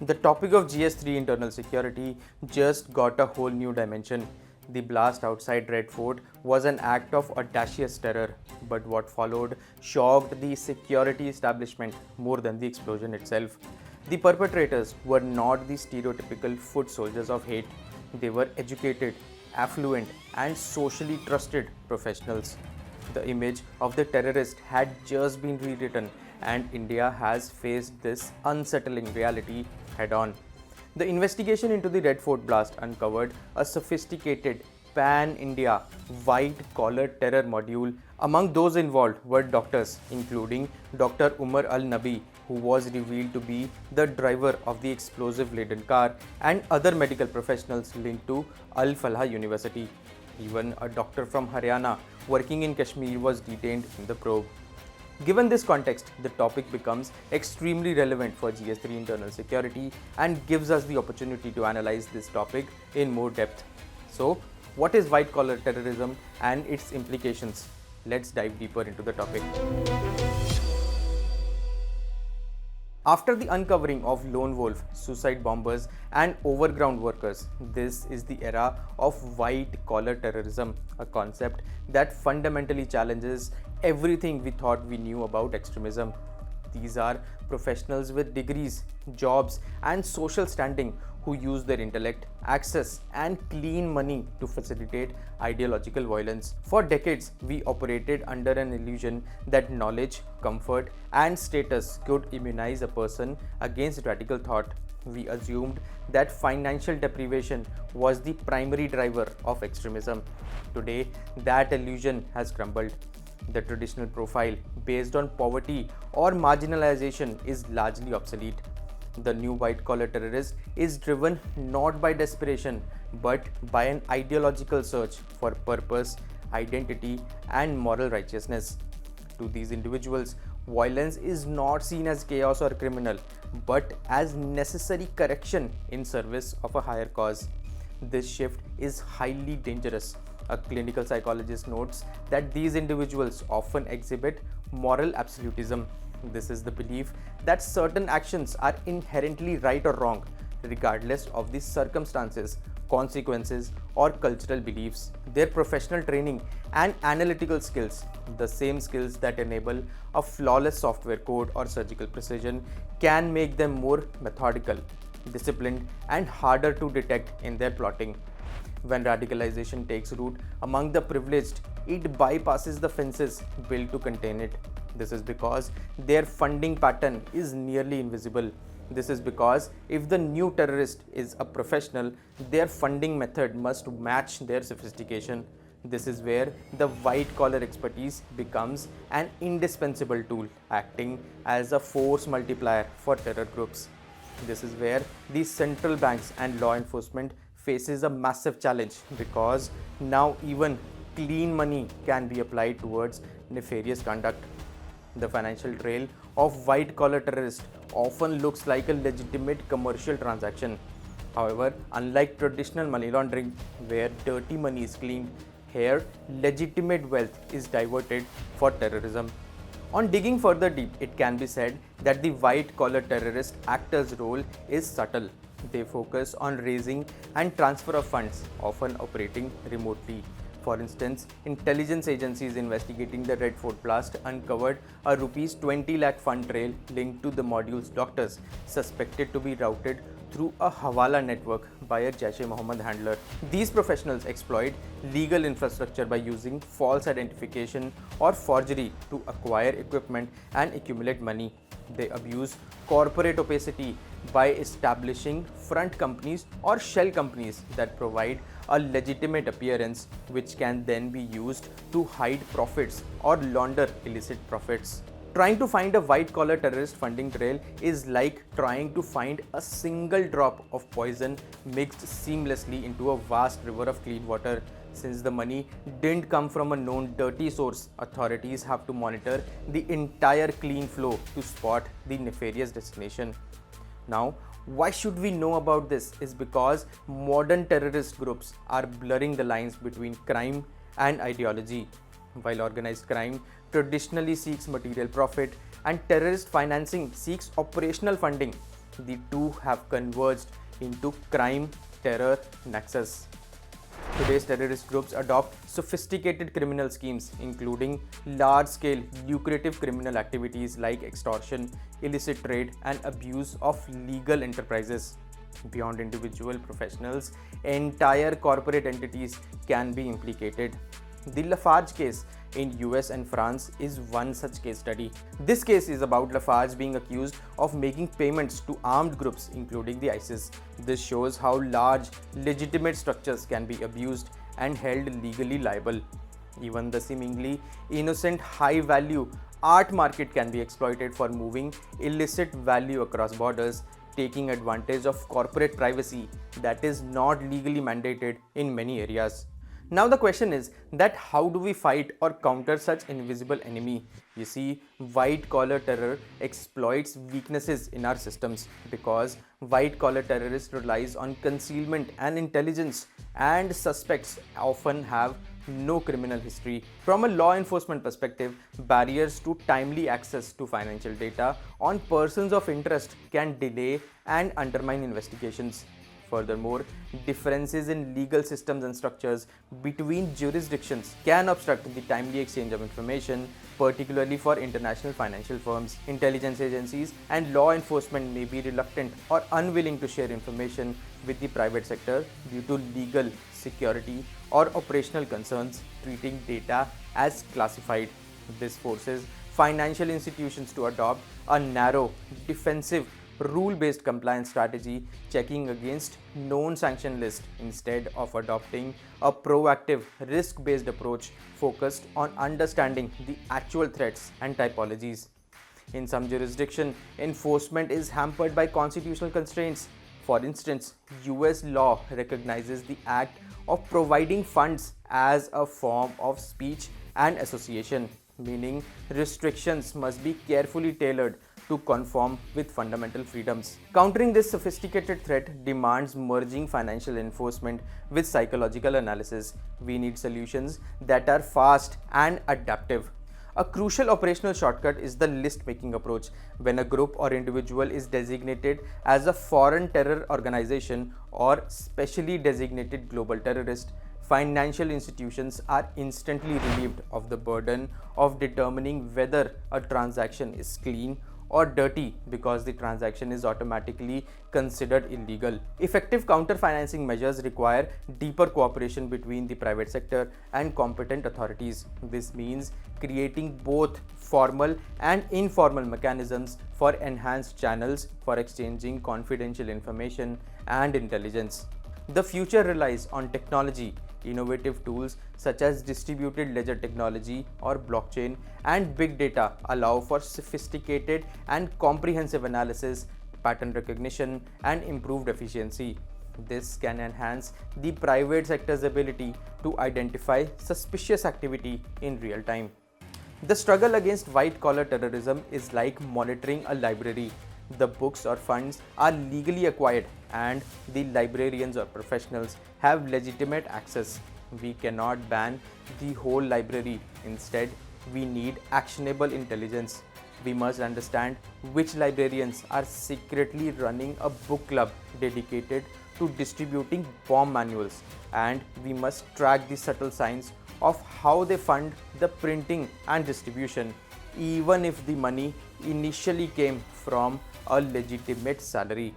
The topic of GS3 internal security just got a whole new dimension. The blast outside Red Fort was an act of audacious terror, but what followed shocked the security establishment more than the explosion itself. The perpetrators were not the stereotypical foot soldiers of hate, they were educated, affluent, and socially trusted professionals. The image of the terrorist had just been rewritten, and India has faced this unsettling reality head on. The investigation into the Red Fort blast uncovered a sophisticated pan India white collar terror module. Among those involved were doctors, including Dr. Umar Ul Nabi, who was revealed to be the driver of the explosive-laden car, and other medical professionals linked to Falah University. Even a doctor from Haryana working in Kashmir was detained in the probe. Given this context, the topic becomes extremely relevant for GS3 internal security and gives us the opportunity to analyze this topic in more depth. So, what is white collar terrorism and its implications? Let's dive deeper into the topic. After the uncovering of lone wolf, suicide bombers, and overground workers, this is the era of white collar terrorism, a concept that fundamentally challenges everything we thought we knew about extremism. These are professionals with degrees, jobs, and social standing who use their intellect, access, and clean money to facilitate ideological violence. For decades, we operated under an illusion that knowledge, comfort, and status could immunize a person against radical thought. We assumed that financial deprivation was the primary driver of extremism. Today, that illusion has crumbled. The traditional profile based on poverty or marginalization is largely obsolete. The new white collar terrorist is driven not by desperation but by an ideological search for purpose, identity, and moral righteousness. To these individuals, violence is not seen as chaos or criminal but as necessary correction in service of a higher cause. This shift is highly dangerous. A clinical psychologist notes that these individuals often exhibit moral absolutism. This is the belief that certain actions are inherently right or wrong, regardless of the circumstances, consequences, or cultural beliefs. Their professional training and analytical skills, the same skills that enable a flawless software code or surgical precision, can make them more methodical, disciplined, and harder to detect in their plotting. When radicalization takes root among the privileged, it bypasses the fences built to contain it. This is because their funding pattern is nearly invisible. This is because if the new terrorist is a professional, their funding method must match their sophistication. This is where the white collar expertise becomes an indispensable tool, acting as a force multiplier for terror groups. This is where the central banks and law enforcement faces a massive challenge because now even clean money can be applied towards nefarious conduct. The financial trail of white collar terrorists often looks like a legitimate commercial transaction. However, unlike traditional money laundering where dirty money is cleaned, here legitimate wealth is diverted for terrorism. On digging further deep, it can be said that the white collar terrorist actor's role is subtle. They focus on raising and transfer of funds, often operating remotely. For instance, intelligence agencies investigating the Red Fort blast uncovered a rupees 20 lakh fund trail linked to the module's doctors, suspected to be routed through a Hawala network by a Jaish-e-Mohammed handler. These professionals exploit legal infrastructure by using false identification or forgery to acquire equipment and accumulate money. They abuse corporate opacity by establishing front companies or shell companies that provide a legitimate appearance, which can then be used to hide profits or launder illicit profits. Trying to find a white collar terrorist funding trail is like trying to find a single drop of poison mixed seamlessly into a vast river of clean water. Since the money didn't come from a known dirty source, authorities have to monitor the entire clean flow to spot the nefarious destination. Now, why should we know about this is because modern terrorist groups are blurring the lines between crime and ideology. While organized crime traditionally seeks material profit and terrorist financing seeks operational funding, the two have converged into crime terror nexus. Today's terrorist groups adopt sophisticated criminal schemes, including large-scale lucrative criminal activities like extortion, illicit trade, and abuse of legal enterprises. Beyond individual professionals, entire corporate entities can be implicated. The Lafarge case in US and France is one such case study. This case is about Lafarge being accused of making payments to armed groups including the ISIS. This shows how large legitimate structures can be abused and held legally liable. Even the seemingly innocent high-value art market can be exploited for moving illicit value across borders, taking advantage of corporate privacy that is not legally mandated in many areas. Now the question is that how do we fight or counter such invisible enemy? You see, white collar terror exploits weaknesses in our systems because white collar terrorist relies on concealment and intelligence, and suspects often have no criminal history. From a law enforcement perspective, barriers to timely access to financial data on persons of interest can delay and undermine investigations. Furthermore, differences in legal systems and structures between jurisdictions can obstruct the timely exchange of information, particularly for international financial firms. Intelligence agencies and law enforcement may be reluctant or unwilling to share information with the private sector due to legal, security, or operational concerns, treating data as classified. This forces financial institutions to adopt a narrow, defensive, rule-based compliance strategy, checking against known sanction list instead of adopting a proactive risk-based approach focused on understanding the actual threats and typologies. In some jurisdictions, enforcement is hampered by constitutional constraints. For instance, US law recognizes the act of providing funds as a form of speech and association, meaning restrictions must be carefully tailored to conform with fundamental freedoms. Countering this sophisticated threat demands merging financial enforcement with psychological analysis. We need solutions that are fast and adaptive. A crucial operational shortcut is the list-making approach. When a group or individual is designated as a foreign terror organization or specially designated global terrorist, financial institutions are instantly relieved of the burden of determining whether a transaction is clean or dirty because the transaction is automatically considered illegal. Effective counter-financing measures require deeper cooperation between the private sector and competent authorities. This means creating both formal and informal mechanisms for enhanced channels for exchanging confidential information and intelligence. The future relies on technology. Innovative tools such as distributed ledger technology or blockchain and big data allow for sophisticated and comprehensive analysis, pattern recognition, and improved efficiency. This can enhance the private sector's ability to identify suspicious activity in real time. The struggle against white-collar terrorism is like monitoring a library. The books or funds are legally acquired and the librarians or professionals have legitimate access. We cannot ban the whole library. Instead, we need actionable intelligence. We must understand which librarians are secretly running a book club dedicated to distributing bomb manuals, and we must track the subtle signs of how they fund the printing and distribution, even if the money initially came from a legitimate salary.